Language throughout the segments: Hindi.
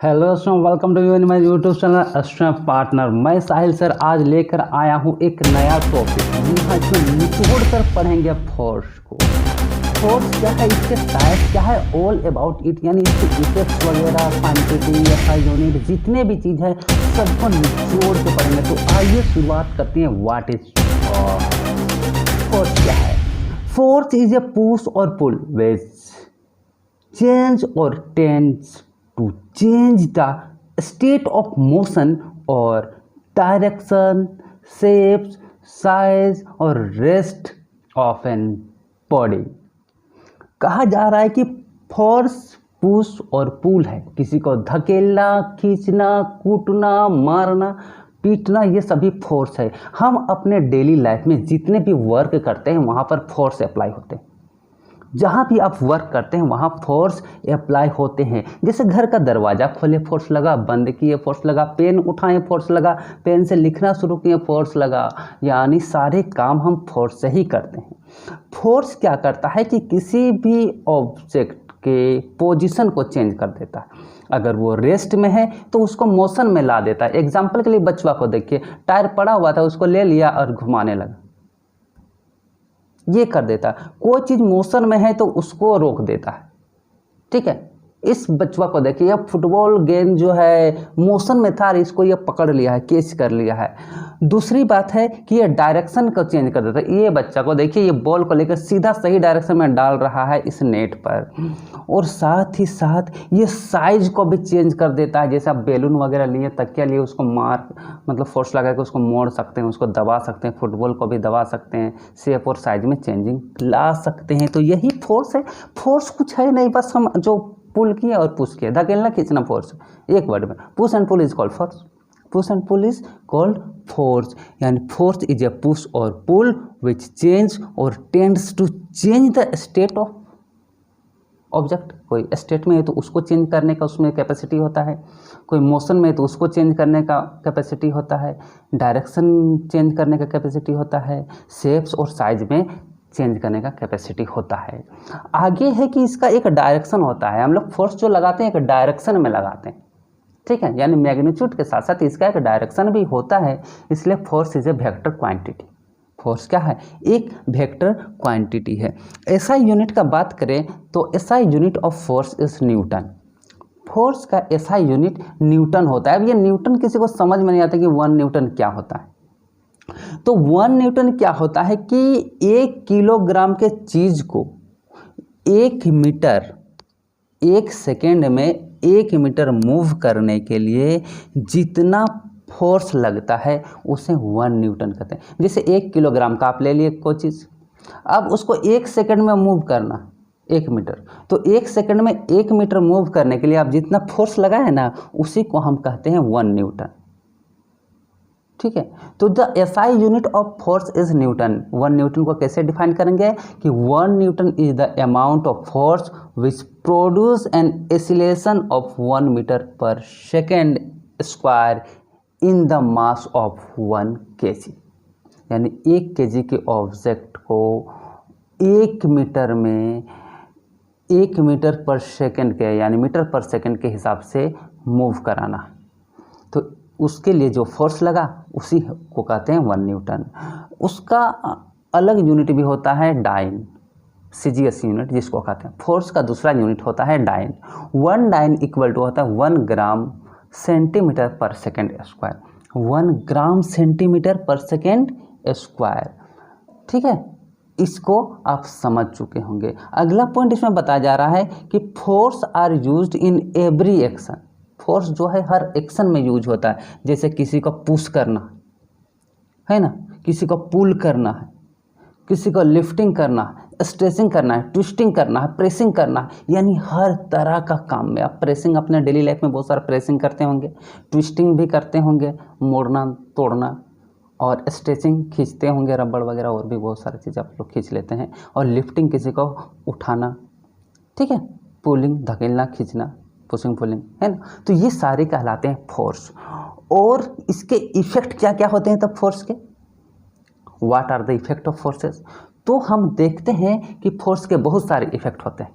हेलो दोस्तों, welcome to you my YouTube channel strength partner. मैं साहिल सर आज लेकर आया हूँ एक नया टॉपिक। यहाँ इसमें निचोड़ कर पढ़ेंगे फोर्स को। फोर्स क्या है, इसके टाइप क्या है, ऑल अबाउट इट, यानी इसके इफेक्ट्स वगैरह, क्वांटिटी, एसआई यूनिट, जितने भी चीज़ है सबको निचोड़ के पढ़ेंगे। तो आइए शुरुआत करते हैं। What is force? क्या है? फोर्स इज ए पुश और pull which change or tends to change the state of motion or direction, shapes, size or rest of an body। कहा जा रहा है कि फोर्स पुश और पुल है। किसी को धकेलना, खींचना, कूटना, मारना, पीटना, ये सभी फोर्स है। हम अपने डेली लाइफ में जितने भी वर्क करते हैं वहाँ पर फोर्स अप्लाई होते हैं। जहाँ भी आप वर्क करते हैं वहाँ फोर्स अप्लाई होते हैं। जैसे घर का दरवाज़ा खोले फोर्स लगा, बंद किए फोर्स लगा, पेन उठाएं फोर्स लगा, पेन से लिखना शुरू किए फोर्स लगा, यानी सारे काम हम फोर्स से ही करते हैं। फोर्स क्या करता है कि किसी भी ऑब्जेक्ट के पोजीशन को चेंज कर देता है। अगर वो रेस्ट में है तो उसको मोशन में ला देता है। एग्जाम्पल के लिए बच्चा को देखिए, टायर पड़ा हुआ था, उसको ले लिया और घुमाने लगा, ये कर देता है। कोई चीज़ मोशन में है तो उसको रोक देता है। ठीक है, इस बचवा को देखिए, यह फुटबॉल गेंद जो है मोशन में था, इसको ये पकड़ लिया है, कैच कर लिया है। दूसरी बात है कि ये डायरेक्शन को चेंज कर देता है। ये बच्चा को देखिए, ये बॉल को लेकर सीधा सही डायरेक्शन में डाल रहा है इस नेट पर, और साथ ही साथ ये साइज को भी चेंज कर देता है। जैसे आप बैलून वगैरह लिए, तकिया लिए, उसको मतलब फोर्स लगा के उसको मोड़ सकते हैं, उसको दबा सकते हैं, फुटबॉल को भी दबा सकते हैं, शेप और साइज में चेंजिंग ला सकते हैं। तो यही फोर्स है। फोर्स कुछ है नहीं, बस हम जो पुल किया और पुश किया, धकेलना खींचना फोर्स। एक वर्ड में push and pull is called force. Push and pull is called force, यानी फोर्स इज ए पुश और पुल विच चेंज और tends to change the state of object. कोई स्टेट में है तो उसको चेंज करने का उसमें कैपेसिटी होता है, कोई मोशन में है तो उसको चेंज करने का कैपेसिटी होता है, डायरेक्शन चेंज करने का कैपेसिटी होता है, शेप्स और साइज में चेंज करने का कैपेसिटी होता है। आगे है कि इसका एक डायरेक्शन होता है। हम लोग फोर्स जो लगाते हैं एक डायरेक्शन में लगाते हैं, ठीक है, यानी मैग्नीट्यूड के साथ साथ इसका एक डायरेक्शन भी होता है। इसलिए force is A vector quantity. Force क्या है? एक वेक्टर क्वांटिटी है। एसआई यूनिट का बात करें तो SI unit of force is Newton. Force का एसआई यूनिट न्यूटन होता है। अब ये न्यूटन किसी को समझ में नहीं आता कि 1 न्यूटन क्या होता है। तो 1 न्यूटन क्या होता है कि 1 किलोग्राम के चीज़ को 1 मीटर 1 सेकेंड में 1 मीटर मूव करने के लिए जितना फोर्स लगता है उसे 1 न्यूटन कहते हैं। जैसे 1 किलोग्राम का आप ले लिए कोई चीज़, अब उसको 1 सेकेंड में मूव करना 1 मीटर, तो 1 सेकेंड में 1 मीटर मूव करने के लिए आप जितना फोर्स लगाए ना उसी को हम कहते हैं 1 न्यूटन। ठीक है, तो the SI unit of force is newton. 1 newton को कैसे डिफाइन करेंगे कि 1 newton is the amount of force which produce an acceleration of 1 metre per second square in the mass of 1 kg। यानी 1 kg के ऑब्जेक्ट को 1 मीटर में 1 मीटर पर सेकेंड के, यानी मीटर पर सेकेंड के हिसाब से मूव कराना, तो उसके लिए जो फोर्स लगा उसी को कहते हैं 1 न्यूटन। उसका अलग यूनिट भी होता है डाइन, सीजीएस यूनिट जिसको कहते हैं। फोर्स का दूसरा यूनिट होता है डाइन। 1 डाइन इक्वल टू होता है 1 ग्राम सेंटीमीटर पर सेकेंड स्क्वायर। 1 ग्राम सेंटीमीटर पर सेकेंड स्क्वायर। ठीक है, इसको आप समझ चुके होंगे। अगला पॉइंट इसमें बताया जा रहा है कि force are used in every action. Force जो है हर एक्शन में यूज होता है। जैसे किसी को पुश करना है ना, किसी को पुल करना है, किसी को लिफ्टिंग करना है, स्ट्रेचिंग करना है, ट्विस्टिंग करना है, प्रेसिंग करना है, यानी हर तरह का काम में। आप प्रेसिंग अपने डेली लाइफ में बहुत सारा प्रेसिंग करते होंगे, ट्विस्टिंग भी करते होंगे, मोड़ना तोड़ना, और स्ट्रेचिंग खींचते होंगे, रबड़ वगैरह और भी बहुत सारी चीज़ें आप लोग खींच लेते हैं, और लिफ्टिंग किसी को उठाना, ठीक है, पुलिंग धकेलना खींचना, पुशिंग पुलिंग, है ना। तो ये सारे कहलाते हैं फोर्स। और इसके इफेक्ट क्या क्या होते हैं तब फोर्स के? What are the effect of forces? तो हम देखते हैं कि फोर्स के बहुत सारे इफेक्ट होते हैं।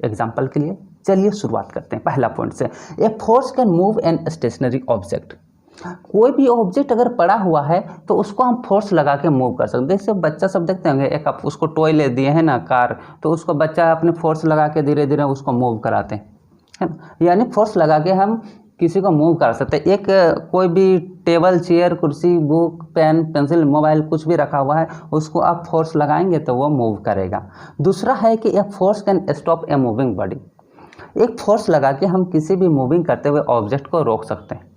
एग्जाम्पल के लिए चलिए शुरुआत करते हैं पहला पॉइंट से। A force can move an stationary object. कोई भी ऑब्जेक्ट अगर पड़ा हुआ है तो उसको हम फोर्स लगा के मूव कर सकते हैं। जैसे बच्चा सब देखते होंगे, एक आप उसको टॉय ले दिए हैं ना, कार, तो उसको बच्चा अपने फोर्स लगा के धीरे धीरे उसको मूव कराते हैं, है ना। यानी फोर्स लगा के हम किसी को मूव कर सकते हैं। एक कोई भी टेबल, चेयर, कुर्सी, बुक, पेन, पेंसिल, मोबाइल कुछ भी रखा हुआ है, उसको आप फोर्स लगाएंगे तो वो मूव करेगा। दूसरा है कि ए force can stop A moving body. एक फोर्स लगा के हम किसी भी मूविंग करते हुए ऑब्जेक्ट को रोक सकते हैं,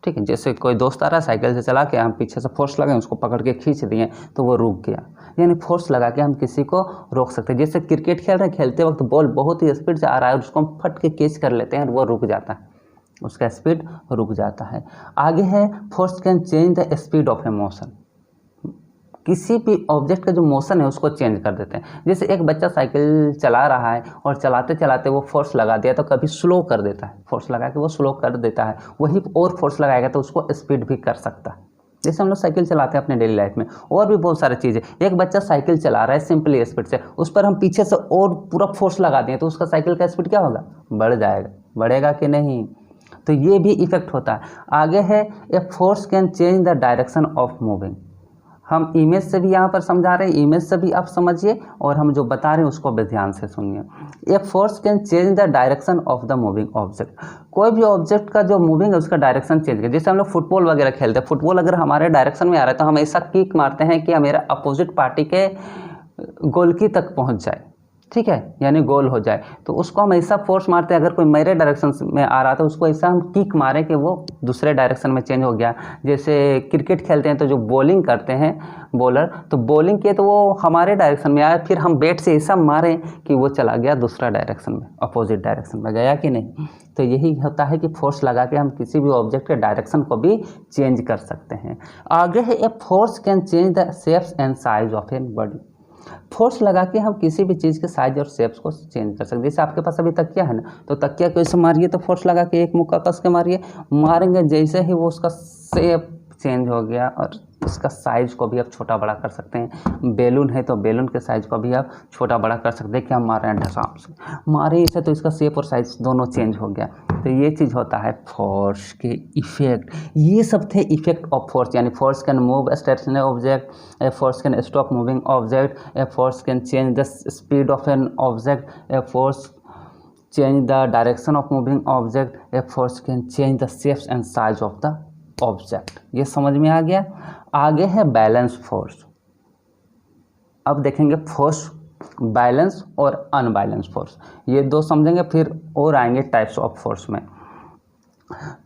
ठीक है। जैसे कोई दोस्त आ रहा है साइकिल से चला के, हम पीछे से फोर्स लगाएं, उसको पकड़ के खींच दिए तो वो रुक गया। यानी फोर्स लगा के हम किसी को रोक सकते हैं। जैसे क्रिकेट खेल रहे हैं, खेलते वक्त बॉल बहुत ही स्पीड से आ रहा है और उसको हम फट के कैच कर लेते हैं और वो रुक जाता है, उसका स्पीड रुक जाता है। आगे है force can change the speed of A motion. किसी भी ऑब्जेक्ट का जो मोशन है उसको चेंज कर देते हैं। जैसे एक बच्चा साइकिल चला रहा है और चलाते चलाते वो फोर्स लगा दिया तो कभी स्लो कर देता है, फोर्स लगा के वो स्लो कर देता है। वही और फोर्स लगाएगा तो उसको स्पीड भी कर सकता है। जैसे हम लोग साइकिल चलाते हैं अपने डेली लाइफ में, और भी बहुत सारी चीज़ें। एक बच्चा साइकिल चला रहा है सिंपली स्पीड से, उस पर हम पीछे से और पूरा फोर्स लगा दें तो उसका साइकिल का स्पीड क्या होगा, बढ़ जाएगा। बढ़ेगा कि नहीं, तो ये भी इफेक्ट होता है। आगे है a force can change the direction of moving. हम इमेज से भी यहाँ पर समझा रहे हैं, इमेज से भी आप समझिए और हम जो बता रहे हैं उसको भी ध्यान से सुनिए। ए force can change the direction of the moving object. कोई भी ऑब्जेक्ट का जो मूविंग है उसका डायरेक्शन चेंज कर। जैसे हम लोग फुटबॉल वगैरह खेलते हैं, फुटबॉल अगर हमारे डायरेक्शन में आ रहा है तो हम ऐसा किक मारते हैं कि मेरा अपोजिट पार्टी के गोल की तक पहुँच जाए, ठीक है, यानी गोल हो जाए। तो उसको हम ऐसा फोर्स मारते हैं, अगर कोई मेरे डायरेक्शन में आ रहा था उसको ऐसा हम किक मारें कि वो दूसरे डायरेक्शन में चेंज हो गया। जैसे क्रिकेट खेलते हैं तो जो बॉलिंग करते हैं बॉलर, तो बॉलिंग किए तो वो हमारे डायरेक्शन में आया, फिर हम बैट से ऐसा मारें कि वो चला गया दूसरा डायरेक्शन में, अपोजिट डायरेक्शन में गया कि नहीं। तो यही होता है कि फोर्स लगा के हम किसी भी ऑब्जेक्ट के डायरेक्शन को भी चेंज कर सकते हैं। आगे है a force can change the shapes and size of an body. Force लगा के हम किसी भी चीज़ के साइज और शेप्स को चेंज कर सकते हैं। जैसे आपके पास अभी तकिया है ना, तो तकिया को ऐसे मारिए तो फोर्स लगा के एक मुक्का कस के मारिए, मारेंगे जैसे ही वो उसका शेप चेंज हो गया और इसका साइज को भी आप छोटा बड़ा कर सकते हैं। बैलून है तो बैलून के साइज को भी आप छोटा बड़ा कर सकते हैं कि हम मार रहे हैं ढसाम से, मारे इसे तो इसका शेप और साइज दोनों चेंज हो गया। तो ये चीज़ होता है फोर्स के इफेक्ट। ये सब थे इफेक्ट ऑफ फोर्स। यानी force can move stationary object, a force can stop moving object, a force can change the speed of an object, a force change the direction of moving object, a force can change the shapes and size of the object. ये समझ में आ गया। आगे है बैलेंस फोर्स। अब देखेंगे फोर्स बैलेंस और अनबैलेंस फोर्स, ये दो समझेंगे, फिर और आएंगे टाइप्स ऑफ फोर्स में।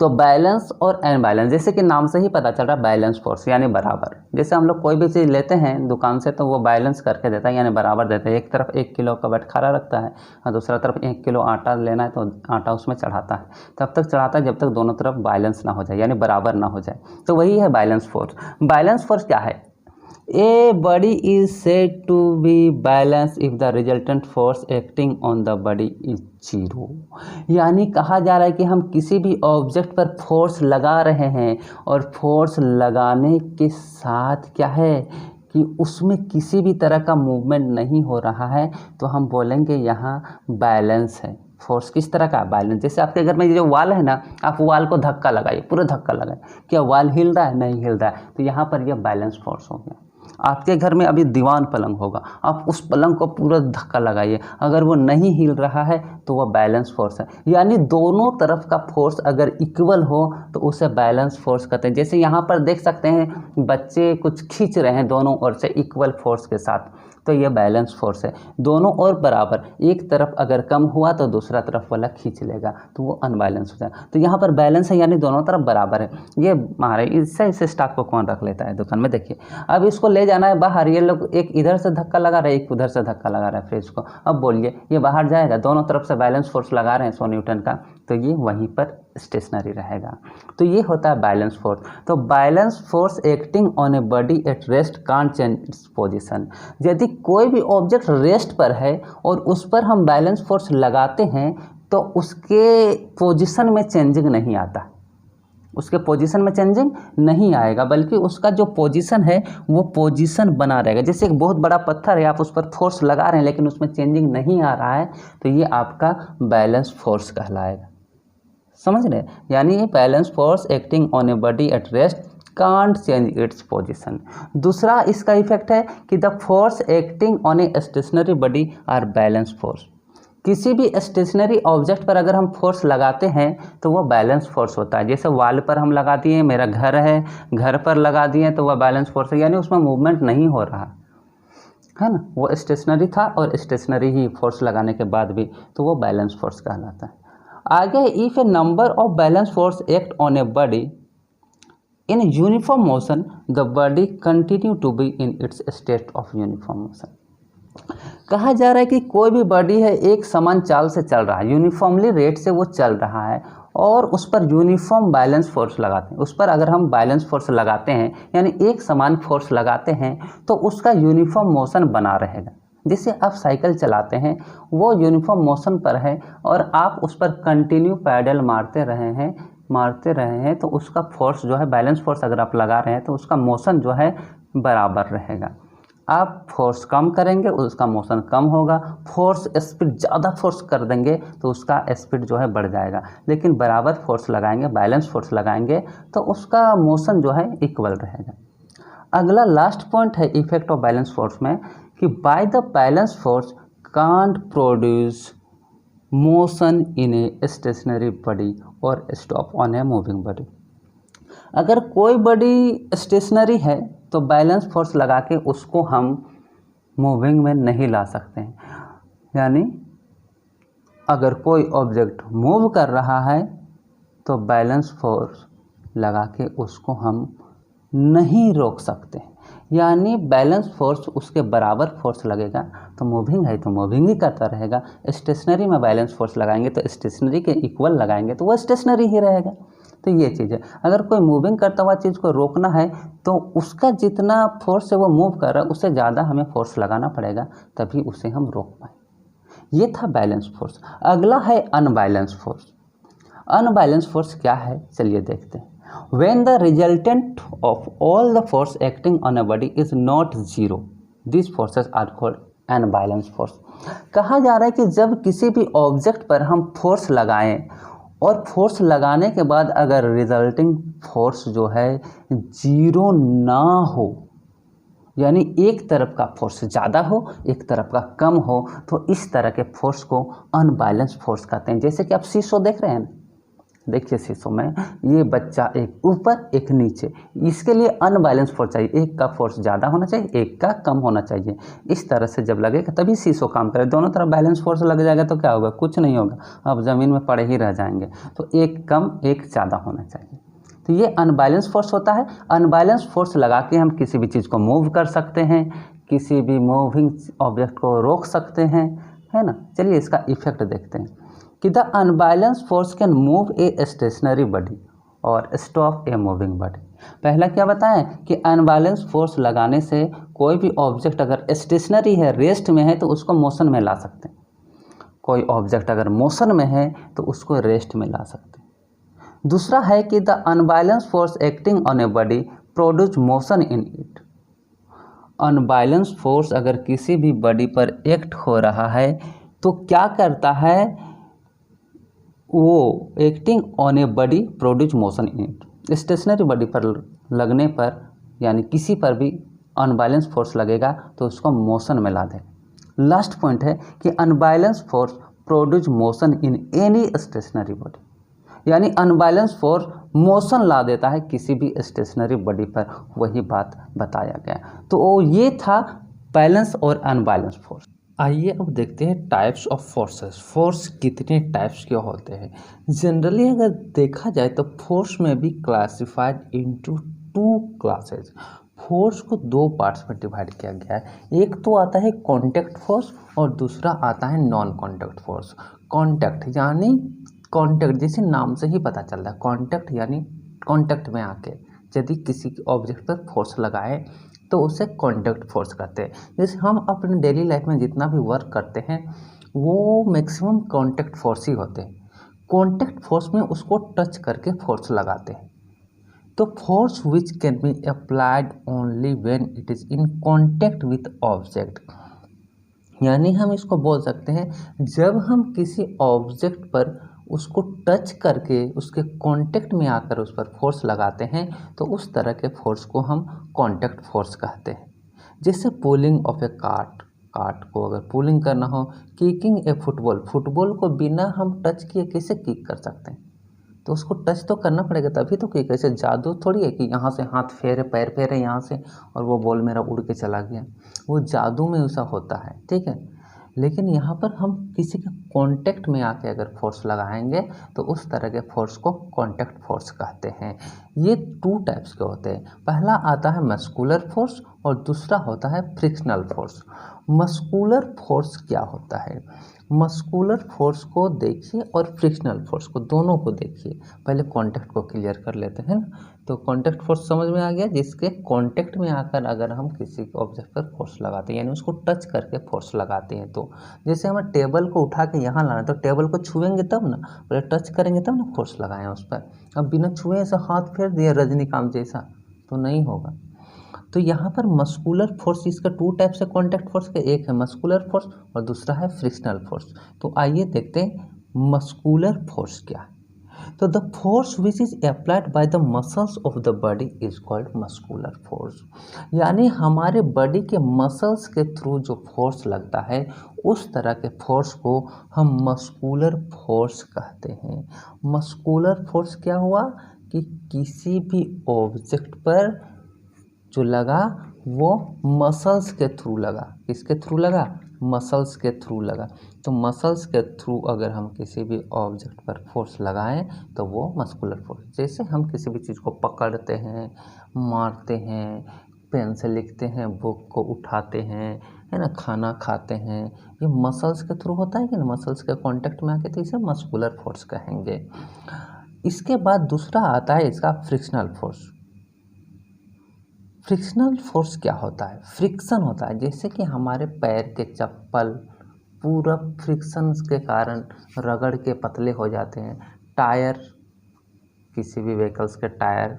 तो बैलेंस और अनबैलेंस, जैसे कि नाम से ही पता चल रहा है बैलेंस फोर्स यानी बराबर। जैसे हम लोग कोई भी चीज़ लेते हैं दुकान से तो वो बैलेंस करके देता है, यानी बराबर देता है। एक तरफ 1 किलो का बटखारा रखता है और दूसरा तरफ 1 किलो आटा लेना है तो आटा उसमें चढ़ाता है, तब तक चढ़ाता है जब तक दोनों तरफ बैलेंस ना हो जाए, यानी बराबर ना हो जाए। तो वही है बैलेंस फोर्स। बैलेंस फोर्स क्या है? A body is said to be balanced if the resultant force acting on the body is zero। यानी कहा जा रहा है कि हम किसी भी ऑब्जेक्ट पर फोर्स लगा रहे हैं और फोर्स लगाने के साथ क्या है कि उसमें किसी भी तरह का मूवमेंट नहीं हो रहा है, तो हम बोलेंगे यहाँ बैलेंस है। फोर्स किस तरह का? बैलेंस। जैसे आपके घर में ये जो वाल है ना, आप वाल को धक्का लगाइए, पूरा धक्का लगाइए, क्या वाल हिल रहा है? नहीं हिल रहा है, तो यहाँ पर यह बैलेंस फोर्स हो गया। आपके घर में अभी दीवान पलंग होगा, आप उस पलंग को पूरा धक्का लगाइए, अगर वो नहीं हिल रहा है तो वह बैलेंस फोर्स है। यानी दोनों तरफ का फोर्स अगर इक्वल हो तो उसे बैलेंस फोर्स कहते हैं। जैसे यहाँ पर देख सकते हैं बच्चे कुछ खींच रहे हैं दोनों ओर से इक्वल फोर्स के साथ, तो ये बैलेंस फोर्स है। दोनों ओर बराबर, एक तरफ अगर कम हुआ तो दूसरा तरफ वाला खींच लेगा तो वो अनबैलेंस हो जाएगा। तो यहाँ पर बैलेंस है यानी दोनों तरफ बराबर है। ये हमारे इससे इस स्टॉक को कौन रख लेता है दुकान में? देखिए अब इसको ले जाना है बाहर, ये लोग एक इधर से धक्का लगा रहे हैं, एक उधर से धक्का लगा रहा है फ्रिज को। अब बोलिए ये बाहर जाएगा? दोनों तरफ से बैलेंस फोर्स लगा रहे हैं 100 न्यूटन का, तो ये वहीं पर स्टेशनरी रहेगा। तो ये होता है बैलेंस फोर्स। तो balance force acting on a body at rest can't change its position. यदि कोई भी ऑब्जेक्ट रेस्ट पर है और उस पर हम बैलेंस फोर्स लगाते हैं तो उसके पोजीशन में चेंजिंग नहीं आता, उसके पोजीशन में चेंजिंग नहीं आएगा, बल्कि उसका जो पोजीशन है वो पोजीशन बना रहेगा। जैसे एक बहुत बड़ा पत्थर है, आप उस पर फोर्स लगा रहे हैं लेकिन उसमें चेंजिंग नहीं आ रहा है, तो ये आपका बैलेंस फोर्स कहलाएगा। समझ रहे? यानी ये balance force acting on a body at rest can't change its position. दूसरा इसका इफेक्ट है कि the force acting on a stationary body are balance force. किसी भी स्टेशनरी ऑब्जेक्ट पर अगर हम फोर्स लगाते हैं तो वह बैलेंस फोर्स होता है। जैसे वॉल पर हम लगा दिए, मेरा घर है, घर पर लगा दिए तो वह बैलेंस फोर्स है, यानी उसमें मूवमेंट नहीं हो रहा है ना, वो स्टेशनरी था और स्टेशनरी ही फोर्स लगाने के बाद भी, तो वो बैलेंस फोर्स कहलाता है। आगे, if a number of balance force act on a body in uniform motion the body continue to be in its state of uniform motion. कहा जा रहा है कि कोई भी बॉडी है एक समान चाल से चल रहा है, यूनिफॉर्मली रेट से वो चल रहा है और उस पर यूनिफॉर्म बैलेंस फोर्स लगाते हैं। उस पर अगर हम बैलेंस फोर्स लगाते हैं यानी एक समान फोर्स लगाते हैं तो उसका यूनिफॉर्म मोशन बना रहेगा। जैसे आप साइकिल चलाते हैं, वो यूनिफॉर्म मोशन पर है और आप उस पर कंटिन्यू पैडल मारते रहे हैं तो उसका फोर्स जो है, बैलेंस फोर्स अगर आप लगा रहे हैं तो उसका मोशन जो है बराबर रहेगा। आप फोर्स कम करेंगे उसका मोशन कम होगा, फोर्स स्पीड ज़्यादा फोर्स कर देंगे तो उसका स्पीड जो है बढ़ जाएगा, लेकिन बराबर फोर्स लगाएंगे, बैलेंस फोर्स लगाएंगे तो उसका मोशन जो है इक्वल रहेगा। अगला लास्ट पॉइंट है इफेक्ट ऑफ बैलेंस फोर्स में कि by the balance force can't produce motion in a stationary body or stop on a moving body. अगर कोई बॉडी स्टेशनरी है तो बैलेंस फोर्स लगा के उसको हम मूविंग में नहीं ला सकते हैं। यानी अगर कोई ऑब्जेक्ट मूव कर रहा है तो बैलेंस फोर्स लगा के उसको हम नहीं रोक सकते। यानी बैलेंस फोर्स उसके बराबर फोर्स लगेगा तो मूविंग है तो मूविंग ही करता रहेगा। स्टेशनरी में बैलेंस फोर्स लगाएंगे तो स्टेशनरी के इक्वल लगाएंगे तो वह स्टेशनरी ही रहेगा। तो ये चीज़ है, अगर कोई मूविंग करता हुआ चीज़ को रोकना है तो उसका जितना फोर्स से वो मूव कर रहा है उससे ज़्यादा हमें फोर्स लगाना पड़ेगा, तभी उसे हम रोक पाए। ये था बैलेंस फोर्स। अगला है अनबैलेंस फोर्स। अनबैलेंस फोर्स क्या है, चलिए देखते हैं। When the resultant of all the force acting on a body is not zero, these forces are called unbalanced force। कहा जा रहा है कि जब किसी भी ऑब्जेक्ट पर हम फोर्स लगाएं और फोर्स लगाने के बाद अगर रिजल्टिंग फोर्स जो है जीरो ना हो, यानी एक तरफ का फोर्स ज़्यादा हो एक तरफ का कम हो, तो इस तरह के फोर्स को अनबैलेंस फोर्स कहते हैं। जैसे कि आप शीशो देख रहे हैं ना, देखिए शीशों में ये बच्चा एक ऊपर एक नीचे, इसके लिए अनबैलेंस फोर्स चाहिए, एक का फोर्स ज़्यादा होना चाहिए एक का कम होना चाहिए। इस तरह से जब लगेगा तभी शीशो काम करे। दोनों तरफ बैलेंस फोर्स लग जाएगा तो क्या होगा, कुछ नहीं होगा, आप ज़मीन में पड़े ही रह जाएंगे। तो एक कम एक ज़्यादा होना चाहिए, तो ये अनबैलेंस फोर्स होता है। अनबैलेंस फोर्स लगा के हम किसी भी चीज़ को मूव कर सकते हैं, किसी भी मूविंग ऑब्जेक्ट को रोक सकते हैं, है ना। चलिए इसका इफेक्ट देखते हैं कि the unbalance force can move A stationary body or stop A moving body. पहला क्या बताएं कि अनबैलेंस फोर्स लगाने से कोई भी ऑब्जेक्ट अगर स्टेशनरी है, रेस्ट में है, तो उसको मोशन में ला सकते हैं। कोई ऑब्जेक्ट अगर मोशन में है तो उसको रेस्ट में ला सकते हैं। दूसरा है कि the unbalance force acting on a body produce motion in it. Unbalance force अगर किसी भी बॉडी पर एक्ट हो रहा है तो क्या करता है, वो acting on a body produce motion in it. Stationary body पर लगने पर यानी किसी पर भी अनबैलेंस फोर्स लगेगा तो उसको मोशन में ला दे। लास्ट पॉइंट है कि unbalance force produce motion in any stationary body, यानी अनबैलेंस फोर्स मोशन ला देता है किसी भी स्टेशनरी बॉडी पर, वही बात बताया गया। तो ये था बैलेंस और अनबैलेंस फोर्स। आइए अब देखते हैं टाइप्स ऑफ फोर्सेस। फोर्स कितने टाइप्स के होते हैं। जनरली अगर देखा जाए तो फोर्स में भी क्लासिफाइड इनटू 2 क्लासेस। फोर्स को 2 पार्ट्स में डिवाइड किया गया है। एक तो आता है कॉन्टैक्ट फोर्स और दूसरा आता है नॉन कॉन्टैक्ट फोर्स। कॉन्टैक्ट यानी कॉन्टैक्ट, जैसे नाम से ही पता चल रहा है, कॉन्टैक्ट यानी कॉन्टैक्ट में आके यदि किसी ऑब्जेक्ट पर फोर्स लगाए तो उसे कॉन्टैक्ट फोर्स कहते हैं। जैसे हम अपने डेली लाइफ में जितना भी वर्क करते हैं वो मैक्सिमम कॉन्टैक्ट फोर्स ही होते हैं। कॉन्टैक्ट फोर्स में उसको टच करके फोर्स लगाते हैं, तो force which can be applied only when it is in contact with object, यानी हम इसको बोल सकते हैं जब हम किसी ऑब्जेक्ट पर उसको टच करके उसके कांटेक्ट में आकर उस पर फोर्स लगाते हैं तो उस तरह के फोर्स को हम कांटेक्ट फोर्स कहते हैं। जैसे pulling of A cart, cart को अगर पुलिंग करना हो, किकिंग ए फुटबॉल, फुटबॉल को बिना हम टच किए कैसे किक कर सकते हैं, तो उसको टच तो करना पड़ेगा तभी तो किक। ऐसे जादू थोड़ी है कि यहाँ से हाथ फेरे पैर फेरे यहाँ से और वो बॉल मेरा उड़ के चला गया, वो जादू में ऐसा होता है, ठीक है। लेकिन यहाँ पर हम किसी के कांटेक्ट में आके अगर फोर्स लगाएंगे तो उस तरह के फोर्स को कांटेक्ट फोर्स कहते हैं। ये 2 टाइप्स के होते हैं, पहला आता है मस्कुलर फोर्स और दूसरा होता है फ्रिक्शनल फोर्स। मस्कुलर फोर्स क्या होता है, मस्कुलर फोर्स को देखिए और फ्रिक्शनल फोर्स को, दोनों को देखिए। पहले कांटेक्ट को क्लियर कर लेते हैं ना, तो कांटेक्ट फोर्स समझ में आ गया, जिसके कांटेक्ट में आकर अगर हम किसी ऑब्जेक्ट पर फोर्स लगाते हैं यानी उसको टच करके फोर्स लगाते हैं। तो जैसे हमें टेबल को उठा के यहाँ लाना, तो टेबल को छुएंगे तब ना, पहले टच करेंगे तब ना फोर्स लगाएं उस पर। अब बिना छुए ऐसा हाथ फेर दिया रजनीकांत जैसा तो नहीं होगा। तो यहाँ पर मस्कुलर फोर्स, इसका 2 टाइप से कांटेक्ट फोर्स के, एक है मस्कुलर फोर्स और दूसरा है फ्रिक्शनल फोर्स। तो आइए देखते हैं मस्कुलर फोर्स क्या है। तो the force which is applied by the muscles of the body is called muscular force, यानी हमारे बॉडी के मसल्स के थ्रू जो फोर्स लगता है उस तरह के फोर्स को हम मस्कुलर फोर्स कहते हैं। मस्कुलर फोर्स क्या हुआ कि किसी भी ऑब्जेक्ट पर जो लगा वो मसल्स के थ्रू लगा, किसके थ्रू लगा, मसल्स के थ्रू लगा। तो मसल्स के थ्रू अगर हम किसी भी ऑब्जेक्ट पर फोर्स लगाएं तो वो मस्कुलर फोर्स। जैसे हम किसी भी चीज़ को पकड़ते हैं, मारते हैं, पेन से लिखते हैं, बुक को उठाते हैं, है ना, खाना खाते हैं, ये मसल्स के थ्रू होता है कि ना, मसल्स के कांटेक्ट में आके, तो इसे मस्कुलर फोर्स कहेंगे। इसके बाद दूसरा आता है इसका फ्रिक्शनल फोर्स। फ्रिक्शनल फोर्स क्या होता है, फ्रिक्शन होता है, जैसे कि हमारे पैर के चप्पल पूरा फ्रिक्शन के कारण रगड़ के पतले हो जाते हैं, टायर, किसी भी व्हीकल्स के टायर,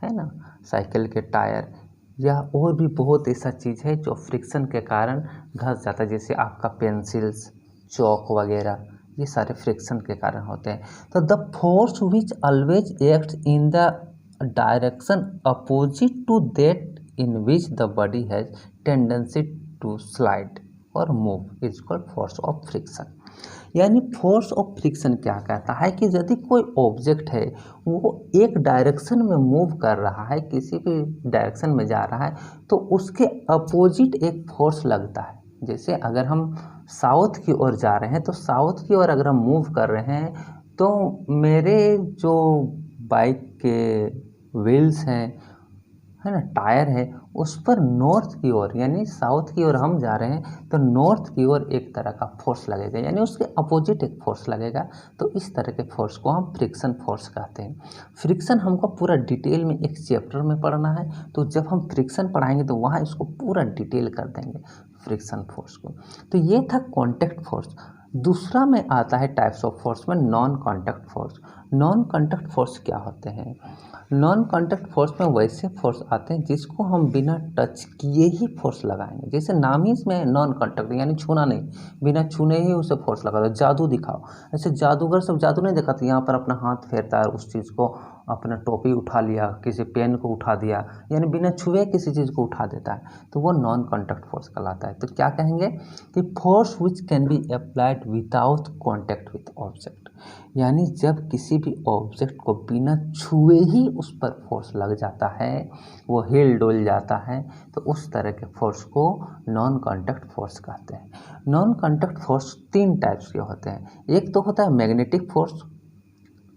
है ना, साइकिल के टायर, या और भी बहुत ऐसा चीज़ है जो फ्रिक्शन के कारण घस जाता है, जैसे आपका पेंसिल्स, चौक वगैरह, ये सारे फ्रिक्शन के कारण होते हैं। तो the force which always acts in the direction opposite to that in which the body has tendency to slide or move is called force of friction. यानी फोर्स ऑफ फ्रिक्शन क्या कहता है कि यदि कोई ऑब्जेक्ट है वो एक डायरेक्शन में मूव कर रहा है, किसी भी डायरेक्शन में जा रहा है, तो उसके अपोजिट एक फोर्स लगता है। जैसे अगर हम साउथ की ओर जा रहे हैं तो साउथ की ओर अगर हम मूव कर रहे हैं तो मेरे जो बाइक के व्हील्स हैं, है ना, टायर है, उस पर नॉर्थ की ओर यानी साउथ की ओर हम जा रहे हैं तो नॉर्थ की ओर एक तरह का फोर्स लगेगा, यानी उसके अपोजिट एक फोर्स लगेगा। तो इस तरह के फोर्स को हम फ्रिक्शन फोर्स कहते हैं। फ्रिक्शन हमको पूरा डिटेल में एक चैप्टर में पढ़ना है, तो जब हम फ्रिक्शन पढ़ाएंगे तो वहाँ इसको पूरा डिटेल कर देंगे फ्रिक्शन फोर्स को। तो ये था कॉन्टैक्ट फोर्स। दूसरा में आता है टाइप्स ऑफ फोर्स में non contact force. Non contact force क्या होते हैं, नॉन कॉन्टैक्ट फोर्स में वैसे फोर्स आते हैं जिसको हम बिना टच किए ही फोर्स लगाएंगे, जैसे नाम ही इसमें नॉन कॉन्टैक्ट, यानी छूना नहीं, बिना छूने ही उसे फोर्स लगा दो। जादू दिखाओ, ऐसे जादूगर सब जादू नहीं दिखाते, यहाँ पर अपना हाथ फेरता है, उस चीज़ को, अपना टोपी उठा लिया, किसी पेन को उठा दिया, यानी बिना छुए किसी चीज़ को उठा देता है, तो वो नॉन कॉन्टैक्ट फोर्स कहलाता है। तो क्या कहेंगे कि force which can be applied without contact with object, यानी जब किसी भी ऑब्जेक्ट को बिना छुए ही उस पर फोर्स लग जाता है, वो हिल डुल जाता है, तो उस तरह के फोर्स को नॉन कॉन्टैक्ट फोर्स कहते हैं। नॉन कॉन्टैक्ट फोर्स 3 टाइप्स के होते हैं। एक तो होता है मैग्नेटिक फोर्स।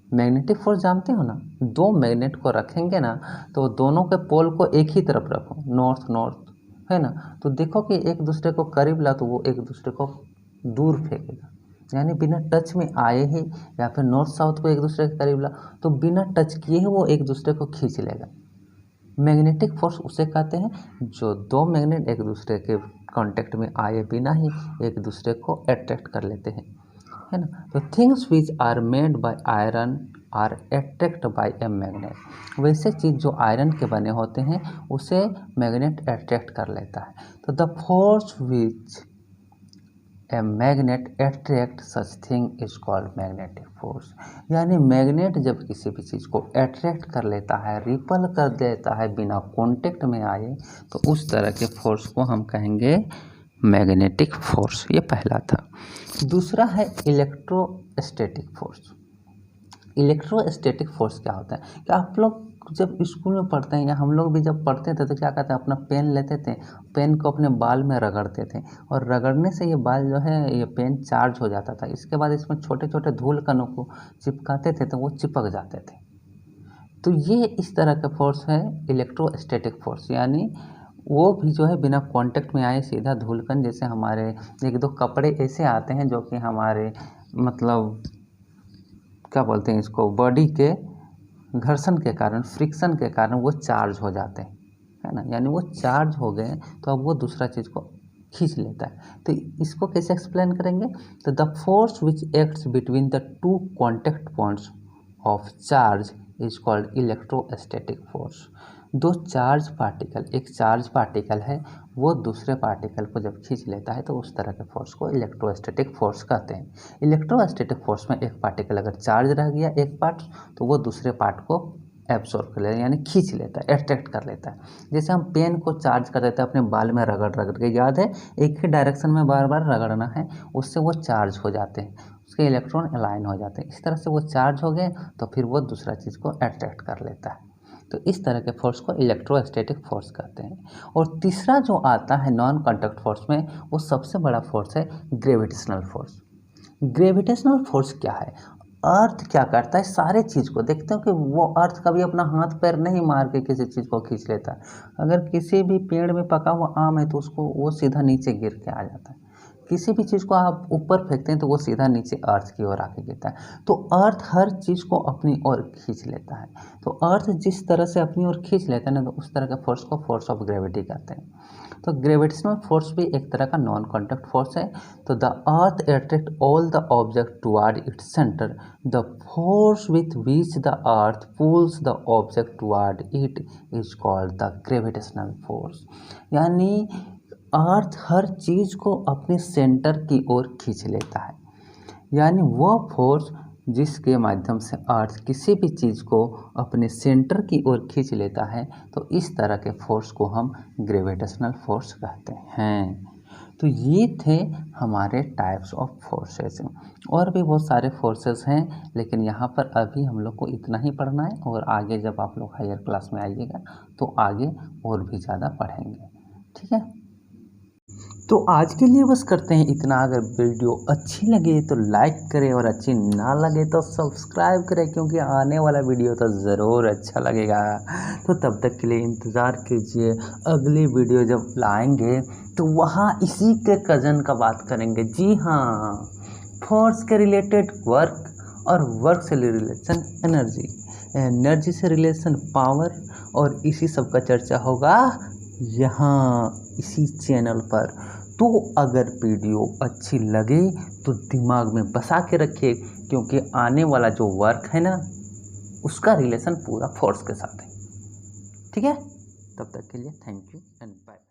मैग्नेटिक फोर्स जानते हो ना, 2 मैग्नेट को रखेंगे ना तो दोनों के पोल को एक ही तरफ रखो, नॉर्थ नॉर्थ, है ना, तो देखो कि एक दूसरे को करीब ला तो वो एक दूसरे को दूर फेंकेगा, यानी बिना टच में आए ही, या फिर नॉर्थ साउथ को एक दूसरे के करीब ला तो बिना टच किए ही वो एक दूसरे को खींच लेगा। मैग्नेटिक फोर्स उसे कहते हैं जो 2 मैग्नेट एक दूसरे के कांटेक्ट में आए बिना ही एक दूसरे को अट्रैक्ट कर लेते हैं, है ना। तो things which are made by iron are attract by a magnet. वैसे चीज़ जो आयरन के बने होते हैं उसे मैग्नेट अट्रैक्ट कर लेता है। तो the force which a magnet attract such thing is called magnetic force. यानी मैग्नेट जब किसी भी चीज़ को अट्रैक्ट कर लेता है, रिपल कर देता है बिना कॉन्टेक्ट में आए, तो उस तरह के फोर्स को हम कहेंगे मैग्नेटिक फोर्स। ये पहला था। दूसरा है इलेक्ट्रोस्टैटिक फोर्स। इलेक्ट्रोस्टैटिक फोर्स क्या होता है कि आप लोग जब स्कूल में पढ़ते हैं या हम लोग भी जब पढ़ते थे तो क्या कहते हैं, अपना पेन लेते थे, पेन को अपने बाल में रगड़ते थे और रगड़ने से ये बाल जो है ये पेन चार्ज हो जाता था। इसके बाद इसमें छोटे छोटे धूल कणों को चिपकाते थे तो वो चिपक जाते थे। तो ये इस तरह का फोर्स है इलेक्ट्रोस्टैटिक फोर्स। यानी वो भी जो है बिना कांटेक्ट में आए सीधा धूलकण, जैसे हमारे एक दो कपड़े ऐसे आते हैं जो कि हमारे मतलब क्या बोलते हैं इसको, बॉडी के घर्षण के कारण, फ्रिक्शन के कारण वो चार्ज हो जाते हैं, है ना। यानी वो चार्ज हो गए तो अब वो दूसरा चीज़ को खींच लेता है। तो इसको कैसे एक्सप्लेन करेंगे, तो the force which acts between the two contact points of charge is called electrostatic force. दो चार्ज पार्टिकल, एक चार्ज पार्टिकल है वो दूसरे पार्टिकल को जब खींच लेता है तो उस तरह के फोर्स को इलेक्ट्रोस्टैटिक फोर्स कहते हैं। इलेक्ट्रोस्टैटिक फोर्स में एक पार्टिकल अगर चार्ज रह गया एक पार्ट तो वो दूसरे पार्ट को एब्सॉर्ब कर लेता है, यानी खींच लेता है, अट्रैक्ट कर लेता है। जैसे हम पेन को चार्ज कर देते हैं अपने बाल में रगड़ रगड़ के, याद है एक ही डायरेक्शन में बार बार रगड़ना है, उससे वो चार्ज हो जाते हैं, उसके इलेक्ट्रॉन अलाइन हो जाते हैं। इस तरह से वो चार्ज हो गए तो फिर वो दूसरा चीज़ को अट्रैक्ट कर लेता है। तो इस तरह के फोर्स को इलेक्ट्रोस्टैटिक फोर्स कहते हैं। और तीसरा जो आता है नॉन कॉन्टैक्ट फोर्स में, वो सबसे बड़ा फोर्स है ग्रेविटेशनल फोर्स। ग्रेविटेशनल फोर्स क्या है, अर्थ क्या करता है, सारे चीज़ को देखते हो कि वो अर्थ कभी अपना हाथ पैर नहीं मार के किसी चीज़ को खींच लेता है। अगर किसी भी पेड़ में पका हुआ आम है तो उसको वो सीधा नीचे गिर के आ जाता है। किसी भी चीज़ को आप ऊपर फेंकते हैं तो वो सीधा नीचे अर्थ की ओर आके गिरता है। तो अर्थ हर चीज़ को अपनी ओर खींच लेता है। तो अर्थ जिस तरह से अपनी ओर खींच लेता है ना, तो उस तरह के फोर्स को फोर्स ऑफ ग्रेविटी कहते हैं। तो ग्रेविटेशनल फोर्स भी एक तरह का नॉन कॉन्टैक्ट फोर्स है। तो the earth attract all the object toward its centre, the force with which the earth pulls the object toward it is called the gravitational force. यानी अर्थ हर चीज़ को अपने सेंटर की ओर खींच लेता है। यानी वह फोर्स जिसके माध्यम से अर्थ किसी भी चीज़ को अपने सेंटर की ओर खींच लेता है, तो इस तरह के फोर्स को हम ग्रेविटेशनल फोर्स कहते हैं। तो ये थे हमारे टाइप्स ऑफ फोर्सेस। और भी बहुत सारे फोर्सेस हैं, लेकिन यहाँ पर अभी हम लोग को इतना ही पढ़ना है, और आगे जब आप लोग हायर क्लास में आइएगा तो आगे और भी ज़्यादा पढ़ेंगे, ठीक है। तो आज के लिए बस करते हैं इतना। अगर वीडियो अच्छी लगे तो लाइक करें और अच्छी ना लगे तो सब्सक्राइब करें, क्योंकि आने वाला वीडियो तो ज़रूर अच्छा लगेगा। तो तब तक के लिए इंतज़ार कीजिए, अगली वीडियो जब लाएंगे तो वहाँ इसी के कज़न का बात करेंगे। जी हाँ, फोर्स के रिलेटेड वर्क और वर्क से रिलेशन एनर्जी, एनर्जी से रिलेशन पावर, और इसी सब का चर्चा होगा यहाँ इसी चैनल पर। तो अगर वीडियो अच्छी लगे तो दिमाग में बसा के रखिए, क्योंकि आने वाला जो वर्क है ना उसका रिलेशन पूरा फोर्स के साथ है, ठीक है। तब तक के लिए थैंक यू एंड बाय।